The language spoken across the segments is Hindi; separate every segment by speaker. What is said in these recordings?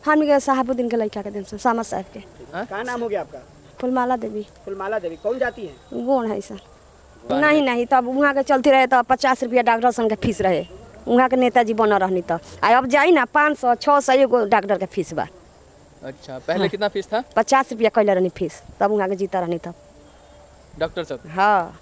Speaker 1: हम गए साहबुद्दीन के लड़का के दिन से सामा साहब के।
Speaker 2: क्या नाम हो गया आपका?
Speaker 1: फुलमाला देवी।
Speaker 2: फुलमाला देवी कौन जाती है?
Speaker 1: गोण है सर। नहीं तब वहाँ के चलती रहे तो 50 रुपया डॉक्टर सन के फीस रहे, वहाँ के नेताजी बना रहनी तो अब जाई ना 500 600 एगो डॉक्टर के फीस बा।
Speaker 3: अच्छा पहले कितना फीस था?
Speaker 1: 50 रुपया कैले रहनी फीस, तब वहाँ के जीता रहनी तब
Speaker 3: डॉक्टर साहब।
Speaker 1: हाँ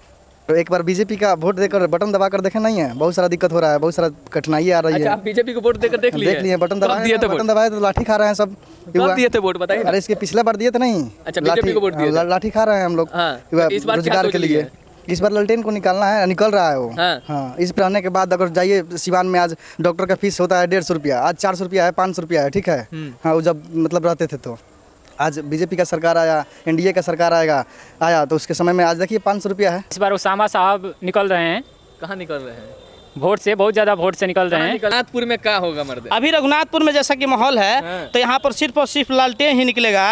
Speaker 4: तो एक बार बीजेपी का वोट देकर बटन दबा कर देखे नहीं है, बहुत सारा दिक्कत हो रहा है, बहुत सारा कठिनाई आ रही है।
Speaker 3: अच्छा आप बीजेपी को वोट देकर देख लिए?
Speaker 4: बटन दबाए तो लाठी खा रहे हैं सब।
Speaker 3: कब दिए थे वोट बताइए?
Speaker 4: अरे इसके पिछले बार दिए थे नहीं।
Speaker 3: अच्छा बीजेपी को वोट दिए थे?
Speaker 4: लाठी खा रहे हैं हम लोग रोजगार के लिए। इस बार ललटेन को निकालना है, निकल रहा है वो। हाँ इस पर आने के बाद अगर जाइए सिवान में, आज डॉक्टर का फीस होता है 150 रुपया, आज 400 रुपया है, 500 रुपया है, ठीक है। हाँ वो जब मतलब रहते थे तो आज बीजेपी का सरकार आया, एनडीए का सरकार आया तो उसके समय में आज देखिए 500 रुपया है।
Speaker 5: इस बार उसामा साहब निकल रहे हैं।
Speaker 3: कहाँ निकल रहे हैं?
Speaker 5: वोट से, बहुत ज्यादा वोट से निकल रहे हैं।
Speaker 3: रघुनाथपुर में क्या होगा मर्द?
Speaker 2: अभी रघुनाथपुर में जैसा कि माहौल है तो यहाँ पर सिर्फ और सिर्फ लालटेन ही निकलेगा।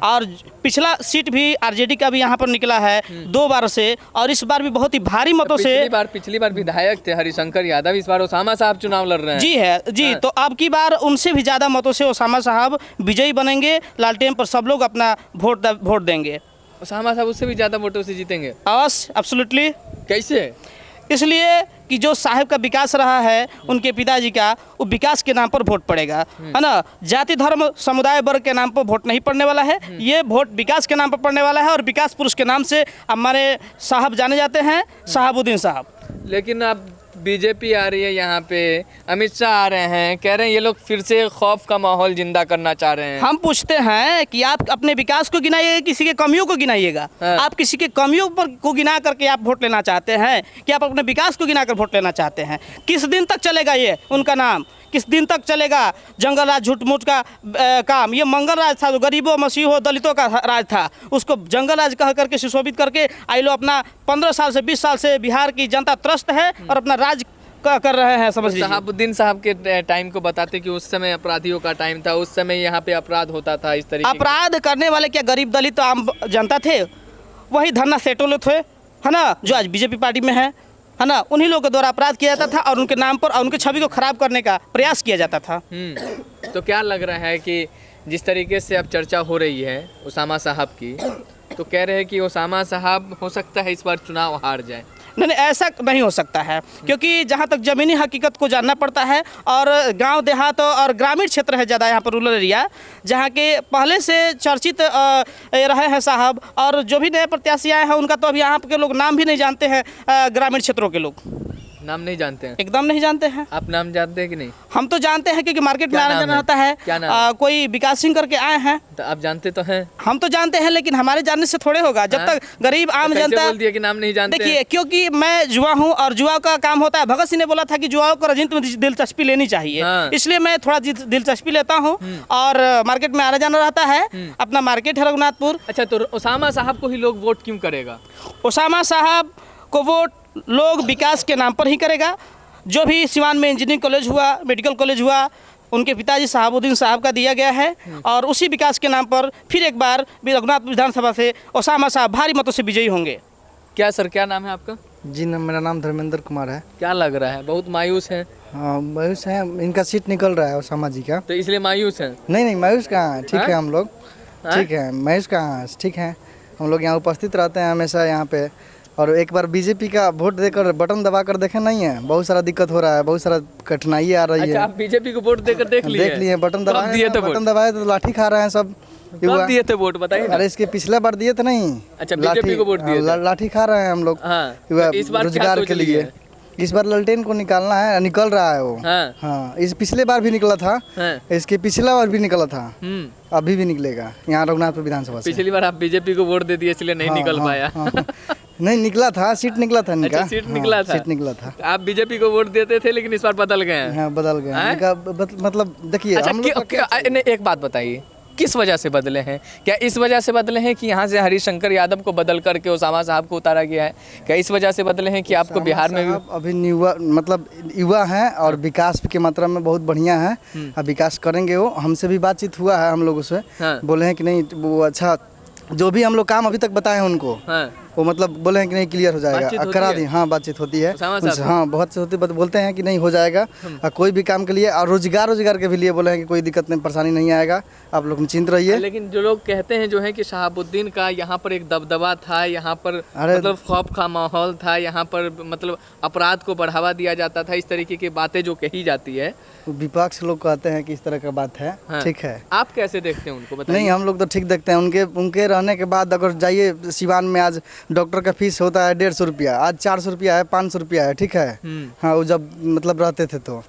Speaker 2: और पिछला सीट भी आरजेडी का भी यहाँ पर निकला है 2 बार से, और इस बार भी बहुत ही भारी मतों से।
Speaker 3: पिछली बार विधायक थे हरिशंकर यादव, इस बार ओसामा साहब चुनाव लड़ रहे हैं।
Speaker 2: जी है जी। तो अब की बार उनसे भी ज्यादा मतों से ओसामा साहब विजयी बनेंगे। लालटेन पर सब लोग अपना वोट देंगे।
Speaker 3: ओसामा साहब उससे भी ज्यादा वोटों से जीतेंगे?
Speaker 2: अवश्य, एब्सोल्युटली।
Speaker 3: कैसे?
Speaker 2: इसलिए कि जो साहब का विकास रहा है उनके पिताजी का, वो विकास के नाम पर वोट पड़ेगा, है ना। जाति धर्म समुदाय वर्ग के नाम पर वोट नहीं पड़ने वाला है, ये वोट विकास के नाम पर पड़ने वाला है। और विकास पुरुष के नाम से हमारे साहब जाने जाते हैं, साहबुद्दीन साहब।
Speaker 3: लेकिन अब बीजेपी आ रही है यहाँ पे, अमित शाह आ रहे हैं, कह रहे हैं ये लोग फिर से खौफ का माहौल जिंदा करना चाह रहे हैं।
Speaker 2: हम पूछते हैं कि आप अपने विकास को गिनाइएगा, किसी के कमियों को गिनाइएगा? आप किसी के कमियों पर को गिना करके आप वोट लेना चाहते हैं कि आप अपने विकास को गिना कर वोट लेना चाहते हैं? किस दिन तक चलेगा ये उनका नाम? किस दिन तक चलेगा जंगल राज झूठ-मूठ का काम? ये मंगल राज था, जो गरीबों मसीहों दलितों का राज था, उसको जंगल राज कह करके सुशोभित करके आई लो अपना 15 साल से 20 साल से बिहार की जनता त्रस्त है और अपना राज कर रहे हैं, समझ लीजिए।
Speaker 3: साहबुद्दीन साहब के टाइम को बताते कि उस समय अपराधियों का टाइम था, उस समय यहाँ पे अपराध होता था इस तरीके।
Speaker 2: अपराध करने वाले क्या गरीब दलित आम जनता थे? वही धन्ना सेठों लोग थे, है ना, जो आज बीजेपी पार्टी में है ना। उन्हीं लोगों के द्वारा अपराध किया जाता था और उनके नाम पर और उनकी छवि को खराब करने का प्रयास किया जाता था।
Speaker 3: तो क्या लग रहा है कि जिस तरीके से अब चर्चा हो रही है ओसामा साहब की, तो कह रहे हैं कि ओसामा साहब हो सकता है इस बार चुनाव हार जाए?
Speaker 2: नहीं, ऐसा नहीं हो सकता है, क्योंकि जहाँ तक ज़मीनी हकीकत को जानना पड़ता है, और गांव देहात और ग्रामीण क्षेत्र है ज़्यादा यहाँ पर, रूरल एरिया, जहाँ के पहले से चर्चित रहे हैं साहब। और जो भी नए प्रत्याशी आए हैं उनका तो अभी यहाँ के लोग नाम भी नहीं जानते हैं। ग्रामीण क्षेत्रों के लोग
Speaker 3: नाम नहीं जानते हैं?
Speaker 2: एकदम नहीं जानते हैं।
Speaker 3: आप नाम जानते हैं कि नहीं?
Speaker 2: हम तो जानते हैं, क्योंकि मार्केट में आना जाना रहता है।
Speaker 3: क्या नाम?
Speaker 2: कोई विकास सिंह करके आए हैं।
Speaker 3: तो आप जानते तो हैं?
Speaker 2: हम तो जानते हैं, लेकिन हमारे जानने से थोड़े होगा जब तक गरीब आम जनता।
Speaker 3: बोल दिया कि नाम नहीं जानते?
Speaker 2: देखिए, क्योंकि मैं युवा हूँ और युवा का काम होता है। भगत सिंह ने बोला था कि युवाओं को राजनीति में दिलचस्पी लेनी चाहिए, इसलिए मैं थोड़ा दिलचस्पी लेता हूँ और मार्केट में आना जाना रहता है। अपना मार्केट है रघुनाथपुर।
Speaker 3: अच्छा, तो ओसामा साहब को ही लोग वोट क्यों करेगा?
Speaker 2: ओसामा साहब को वोट लोग विकास के नाम पर ही करेगा। जो भी सिवान में इंजीनियरिंग कॉलेज हुआ, मेडिकल कॉलेज हुआ, उनके पिताजी साहबुद्दीन साहब का दिया गया है, और उसी विकास के नाम पर फिर एक बार रघुनाथपुर विधानसभा से ओसामा साहब भारी मतों से विजयी होंगे।
Speaker 3: क्या सर, क्या नाम है आपका?
Speaker 4: जी मेरा नाम धर्मेंद्र कुमार है।
Speaker 3: क्या लग रहा है, बहुत मायूस है?
Speaker 4: हाँ मायूस है, इनका सीट निकल रहा है ओसामा जी का,
Speaker 3: तो इसलिए मायूस है?
Speaker 4: नहीं मायूस कहाँ है, ठीक है हम लोग, ठीक है, मायूस कहाँ है, ठीक है। हम लोग यहाँ उपस्थित रहते हैं हमेशा यहाँ पे, और एक बार बीजेपी का वोट देकर बटन दबा कर देखे नहीं है, बहुत सारा दिक्कत हो रहा है, बहुत सारा कठिनाई आ रही है।
Speaker 3: अच्छा, आप बीजेपी को वोट देकर देख लिए?
Speaker 4: बटन दबाए तो लाठी खा रहे हैं सब।
Speaker 3: कब दिए थे वोट बताइए?
Speaker 4: अरे इसके पिछले बार दिए थे नहीं।
Speaker 3: अच्छा, बीजेपी को वोट दिए थे?
Speaker 4: लाठी खा रहे हैं हम लोग रोजगार के लिए। इस बार ललटेन को निकालना है, निकल रहा है वो। हाँ इस पिछले बार भी निकला था, इसके पिछला बार भी निकला था, अभी भी निकलेगा यहाँ रघुनाथपुर विधानसभा से।
Speaker 3: पिछली बार आप बीजेपी को वोट दे दिए इसलिए नहीं निकल पाया?
Speaker 4: नहीं निकला था, सीट निकला था इनका।
Speaker 3: अच्छा, सीट निकला था?
Speaker 4: सीट निकला था।
Speaker 3: आप बीजेपी को वोट देते थे, लेकिन इस बार बदल गए हैं?
Speaker 4: हाँ बदल गए। मतलब देखिए,
Speaker 3: एक बात बताइए, किस वजह से बदले हैं? क्या इस वजह से बदले हैं कि यहाँ से हरिशंकर यादव को बदल करके ओसामा साहब को उतारा गया है? क्या इस वजह से बदले हैं कि आपको बिहार में भी
Speaker 4: अभी युवा हैं और विकास की मात्रा में बहुत बढ़िया है, अब विकास करेंगे वो। हमसे भी बातचीत हुआ है हम लोगों से, बोले हैं कि नहीं वो अच्छा, जो भी हम लोग काम अभी तक बताए हैं उनको, वो मतलब बोले हैं कि नहीं क्लियर हो
Speaker 3: बातचीत
Speaker 4: जाएगा,
Speaker 3: होती
Speaker 4: करा
Speaker 3: है?
Speaker 4: दी, हाँ बातचीत होती है
Speaker 3: उसामा
Speaker 4: उनसे,
Speaker 3: साहब?
Speaker 4: हाँ बहुत से होती बोलते हैं कि नहीं हो जाएगा। और कोई भी काम के लिए और रोजगार के भी लिए बोले हैं कि कोई दिक्कत नहीं, परेशानी नहीं आएगा, आप लोग निश्चिंत रहिए।
Speaker 3: लेकिन जो लोग कहते हैं जो है कि शहाबुद्दीन का यहाँ पर एक दबदबा था, यहाँ पर
Speaker 4: अरे-
Speaker 3: मतलब खौफ का माहौल था, यहाँ पर मतलब अपराध को बढ़ावा दिया जाता था, इस तरीके की बातें जो कही जाती है,
Speaker 4: विपक्ष लोग कहते हैं कि इस तरह का बात है।
Speaker 3: हाँ।
Speaker 4: ठीक है,
Speaker 3: आप कैसे देखते हैं उनको बताइए?
Speaker 4: नहीं हम लोग तो ठीक देखते हैं। उनके रहने के बाद अगर जाइए सिवान में, आज डॉक्टर का फीस होता है 150 रुपया, आज 400 रुपया है, 500 रुपया है। ठीक है, हाँ वो जब मतलब रहते थे तो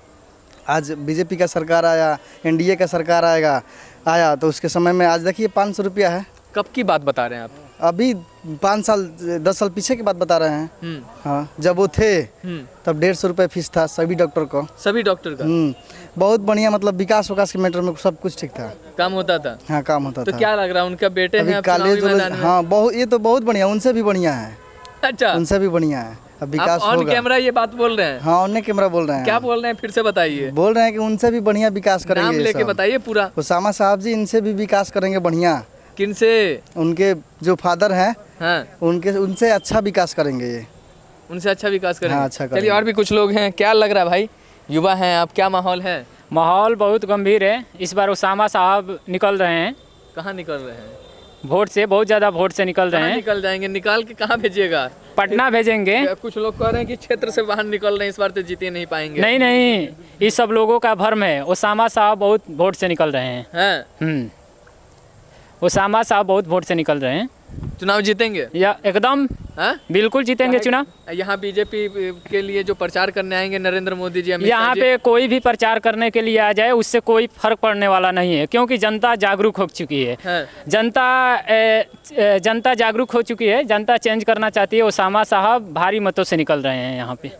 Speaker 4: आज बीजेपी का सरकार आया, एनडीए का सरकार आया तो उसके समय में आज देखिए 500 रुपया है।
Speaker 3: कब की बात बता रहे हैं आप?
Speaker 4: अभी 5 साल 10 साल पीछे की बात बता रहे हैं। हाँ जब वो थे तब 150 रुपये फीस था सभी डॉक्टर को।
Speaker 3: सभी डॉक्टर का
Speaker 4: बहुत बढ़िया, मतलब विकास के मैटर में सब कुछ ठीक था,
Speaker 3: काम होता था।
Speaker 4: हाँ काम होता
Speaker 3: तो
Speaker 4: था।
Speaker 3: क्या लग रहा है उनका बेटे
Speaker 4: अभी
Speaker 3: हैं अब चुनावी
Speaker 4: कॉलेज,
Speaker 3: मैदान में?
Speaker 4: हाँ बहुत, ये तो बहुत बढ़िया, उनसे भी बढ़िया है,
Speaker 3: अच्छा,
Speaker 4: उनसे भी बढ़िया है। अब विकास
Speaker 3: आप ऑन
Speaker 4: होगा।
Speaker 3: कैमरा ये बात बोल रहे हैं?
Speaker 4: हाँ ऑन कैमरा बोल रहे हैं।
Speaker 3: क्या बोल रहे हैं फिर से बताइए?
Speaker 4: बोल रहे हैं कि उनसे भी बढ़िया विकास करेंगे।
Speaker 3: नाम
Speaker 4: ये
Speaker 3: लेके
Speaker 4: सब।
Speaker 3: बताइए पूरा।
Speaker 4: उसामा साहब जी, इनसे भी विकास करेंगे बढ़िया।
Speaker 3: किनसे?
Speaker 4: उनके जो फादर हैं
Speaker 3: हाँ,
Speaker 4: उनसे अच्छा विकास करेंगे ये।
Speaker 3: उनसे अच्छा विकास करेंगे।
Speaker 4: हाँ, अच्छा
Speaker 3: चलिए
Speaker 4: करेंगे।
Speaker 3: और भी कुछ लोग हैं, क्या लग रहा है भाई? युवा हैं आप, क्या माहौल है?
Speaker 5: माहौल बहुत गंभीर है। इस बार उसामा साहब निकल रहे हैं
Speaker 3: कहाँ निकल रहे हैं?
Speaker 5: वोट से, बहुत ज़्यादा वोट से निकल रहे
Speaker 3: कहाँ
Speaker 5: हैं।
Speaker 3: निकल जाएंगे? निकाल के कहाँ भेजिएगा?
Speaker 5: पटना भेजेंगे।
Speaker 3: कुछ लोग कह रहे हैं कि क्षेत्र से बाहर निकल रहे हैं, इस बार तो जीते नहीं पाएंगे।
Speaker 5: नहीं नहीं, इस सब लोगों का भ्रम है। उसामा साहब बहुत वोट से निकल रहे हैं।
Speaker 3: हैं?
Speaker 5: उसामा साहब बहुत वोट से निकल रहे हैं।
Speaker 3: चुनाव जीतेंगे?
Speaker 5: या एकदम
Speaker 3: हाँ?
Speaker 5: बिल्कुल जीतेंगे चुनाव।
Speaker 3: यहाँ बीजेपी के लिए जो प्रचार करने आएंगे नरेंद्र मोदी जी, अमित शाह
Speaker 5: यहाँ
Speaker 3: जी,
Speaker 5: पे कोई भी प्रचार करने के लिए आ जाए उससे कोई फर्क पड़ने वाला नहीं है, क्योंकि जनता जागरूक हो चुकी है।
Speaker 3: हाँ।
Speaker 5: जनता जागरूक हो चुकी है, जनता चेंज करना चाहती है। उसामा साहब भारी मतों से निकल रहे हैं यहाँ पे,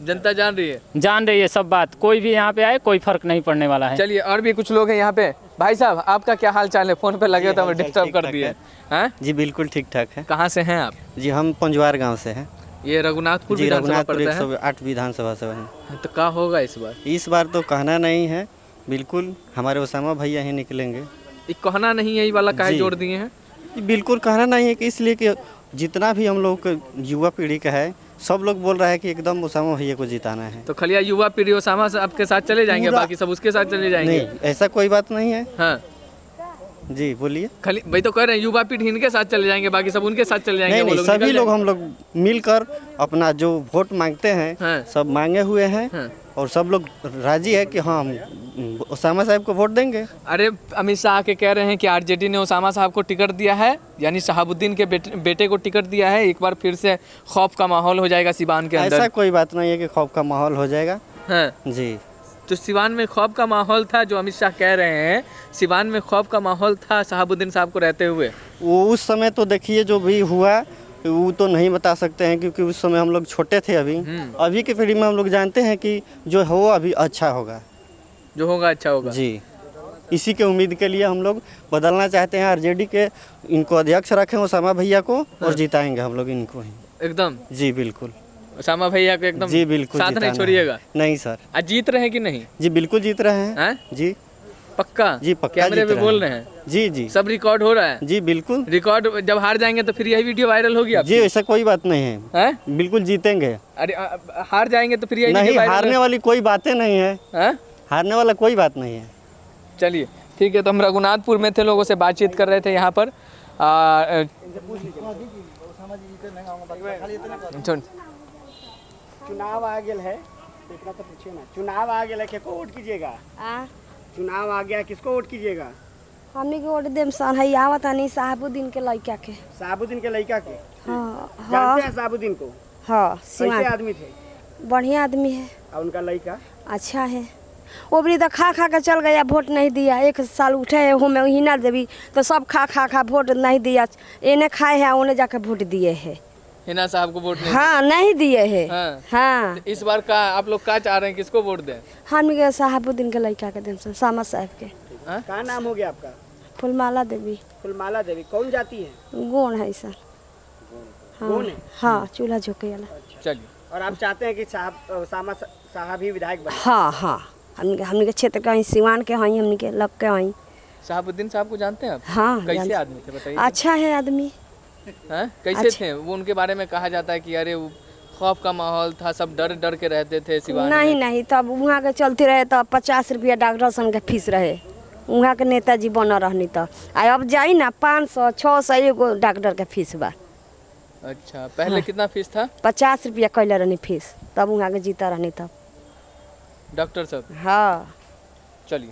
Speaker 3: जनता जान रही है।
Speaker 5: जान रही है सब बात। कोई भी यहाँ पे आए कोई फर्क नहीं पड़ने वाला है।
Speaker 3: चलिए और भी कुछ लोग हैं यहाँ पे। भाई साहब आपका क्या हाल चाल है? फोन पे लगे तो हमें डिस्टर्ब कर दिए। हैं?
Speaker 6: जी बिल्कुल ठीक ठाक है।
Speaker 3: कहाँ से हैं आप?
Speaker 6: जी हम पंजवार गांव से हैं।
Speaker 3: ये रघुनाथपुर
Speaker 6: जी
Speaker 3: विधानसभा
Speaker 6: रघुनाथपुर
Speaker 3: पड़ता है।
Speaker 6: 108 विधानसभा से हैं।
Speaker 3: तो क्या होगा इस बार?
Speaker 6: इस बार तो कहना नहीं है, बिल्कुल हमारे उसामा भैया ही निकलेंगे।
Speaker 3: ये कहना नहीं है, ये वाला काहे
Speaker 6: जी।
Speaker 3: जोड़ दिए हैं?
Speaker 6: ये बिल्कुल कहना नहीं है कि इसलिए कि जितना भी हम लोग का युवा पीढ़ी का है, सब लोग बोल रहा है कि एकदम उसामा भैया को जिताना है।
Speaker 3: तो खलिया युवा पीढ़ी उसामा साहब के साथ चले जाएंगे,
Speaker 6: पूरा-
Speaker 3: बाकी सब उसके साथ चले जाएंगे?
Speaker 6: नहीं, ऐसा कोई बात नहीं है।
Speaker 3: हाँ,
Speaker 6: जी बोलिए।
Speaker 3: खाली भाई तो कह रहे हैं युवा पीढ़ी इनके साथ चले जाएंगे, बाकी सब उनके साथ चले जाएंगे।
Speaker 6: नहीं
Speaker 3: वो
Speaker 6: नहीं,
Speaker 3: लोग
Speaker 6: सभी
Speaker 3: निकल
Speaker 6: लोग
Speaker 3: जाएंगे।
Speaker 6: हम लोग मिलकर अपना जो वोट मांगते हैं
Speaker 3: हाँ।
Speaker 6: सब मांगे हुए हैं।
Speaker 3: हाँ।
Speaker 6: और सब लोग राजी है कि हाँ हम उसामा साहब को वोट देंगे।
Speaker 3: अरे अमित शाह के कह रहे हैं कि आरजेडी ने उसामा साहब को टिकट दिया है, यानी शहाबुद्दीन के बेटे को टिकट दिया है। एक बार फिर से खौफ का माहौल हो जाएगा सिवान के
Speaker 6: ऐसा
Speaker 3: अंदर।
Speaker 6: कोई बात नहीं है कि खौफ का माहौल हो जाएगा।
Speaker 3: हाँ,
Speaker 6: जी
Speaker 3: तो सिवान में खौफ का माहौल था, जो अमित शाह कह रहे हैं सिवान में खौफ का माहौल था शहाबुद्दीन साहब को रहते हुए।
Speaker 6: वो उस समय तो देखिए जो भी हुआ वो तो नहीं बता सकते हैं, क्योंकि उस समय हम लोग छोटे थे। अभी की पीढ़ी में हम लोग जानते हैं कि जो हो अभी अच्छा होगा,
Speaker 3: जो होगा अच्छा होगा।
Speaker 6: जी इसी के उम्मीद के लिए हम लोग बदलना चाहते हैं। आरजेडी के इनको अध्यक्ष रखें उसामा भैया को, और जिताएंगे हम लोग इनको ही।
Speaker 3: एकदम
Speaker 6: जी बिल्कुल।
Speaker 3: उसामा भैया को एकदम
Speaker 6: जी बिल्कुल
Speaker 3: साथ नहीं
Speaker 6: जिताना
Speaker 3: छोड़िएगा।
Speaker 6: है। नहीं सर।
Speaker 3: आज जीत रहे हैं कि नहीं?
Speaker 6: जी बिल्कुल जीत रहे हैं।
Speaker 3: हैं?
Speaker 6: जी
Speaker 3: पक्का?
Speaker 6: जी पक्का
Speaker 3: कैमरे
Speaker 6: जीत
Speaker 3: पे
Speaker 6: रहे
Speaker 3: बोल रहे हैं?
Speaker 6: जी जी
Speaker 3: सब रिकॉर्ड हो रहा है?
Speaker 6: जी बिल्कुल।
Speaker 3: रिकॉर्ड जब हार जाएंगे तो फिर यही वीडियो वायरल होगी आपकी?
Speaker 6: जी ऐसा कोई बात नहीं है,
Speaker 3: हैं?
Speaker 6: बिल्कुल जीतेंगे।
Speaker 3: अरे हार जाएंगे तो फिर यही
Speaker 6: नहीं,
Speaker 3: वीडियो वायरल
Speaker 6: हारने वाली कोई बातें नहीं है।
Speaker 3: हैं?
Speaker 6: हारने वाला कोई बात नहीं है।
Speaker 3: चलिए ठीक है। तो हम रघुनाथपुर में थे, लोगों से बातचीत कर रहे थे यहाँ पर। सुन,
Speaker 7: चुनाव आ गया है, इतना तो पूछे ना। चुनाव आ गया है, किसको वोट कीजिएगा? चुनाव आ गया, किसको वोट कीजिएगा?
Speaker 1: हमनी के वोट देम सन है आवत नहीं साहबुद्दीन के लड़का के।
Speaker 7: साबुद्दीन के लड़का के
Speaker 1: हाँ
Speaker 7: जानते हैं साबुद्दीन को?
Speaker 1: हाँ
Speaker 7: कैसे
Speaker 1: सिवान
Speaker 7: आदमी थे?
Speaker 1: बढ़िया आदमी है,
Speaker 7: और उनका लड़का
Speaker 1: अच्छा है। वो भी तो खा खा के चल गया, वोट नहीं दिया। 1 साल उठे है हो में हिना देवी तो सब खा खा खा वोट नहीं दिया। इन्हें खाए हैं उन्हें जाके वोट दिए है।
Speaker 3: हिना साहब को वोट नहीं?
Speaker 1: हाँ नहीं दिए है।
Speaker 3: हाँ।
Speaker 1: हाँ
Speaker 3: तो इस बार का आप लोग क्या चाह रहे हैं, किसको वोट दें?
Speaker 1: हम के साहबुद्दीन के लड़का के देम सन, सामा साहब के।
Speaker 7: क्या नाम हो गया आपका?
Speaker 1: फुलमाला देवी।
Speaker 7: फुलमाला देवी कौन जाती है?
Speaker 1: गोण है सर।
Speaker 7: कौन है?
Speaker 1: हाँ चूल्हा झोंके वाला।
Speaker 3: चलिए
Speaker 7: और आप चाहते हैं कि साहब साहब ही विधायक बने?
Speaker 1: हाँ हाँ हमने के क्षेत्र का ही, सिवान के हई, हमने के लग के हई।
Speaker 3: शहाबुद्दीन साहब को जानते हैं आप?
Speaker 1: हाँ
Speaker 3: कैसे
Speaker 1: जानते।
Speaker 3: आदमी थे बताइए?
Speaker 1: अच्छा है आदमी,
Speaker 3: हैं? कैसे थे वो? उनके बारे में कहा जाता है कि अरे वो खौफ का माहौल था, सब डर डर के रहते थे सिवान
Speaker 1: नहीं
Speaker 3: में।
Speaker 1: नहीं तब वहाँ के चलते रहे तो 50 रुपया डॉक्टर सन के फीस रहे, वहाँ के नेताजी बन रहनी तो अब जाई ना 500 600 एगो डॉक्टर के फीस बा।
Speaker 3: अच्छा, पहले कितना फीस था
Speaker 1: 50 रुपया कैले रहनी फीस, तब वहाँ के जीता रहनी तब।
Speaker 3: डॉक्टर साहब?
Speaker 1: हाँ
Speaker 3: चलिए।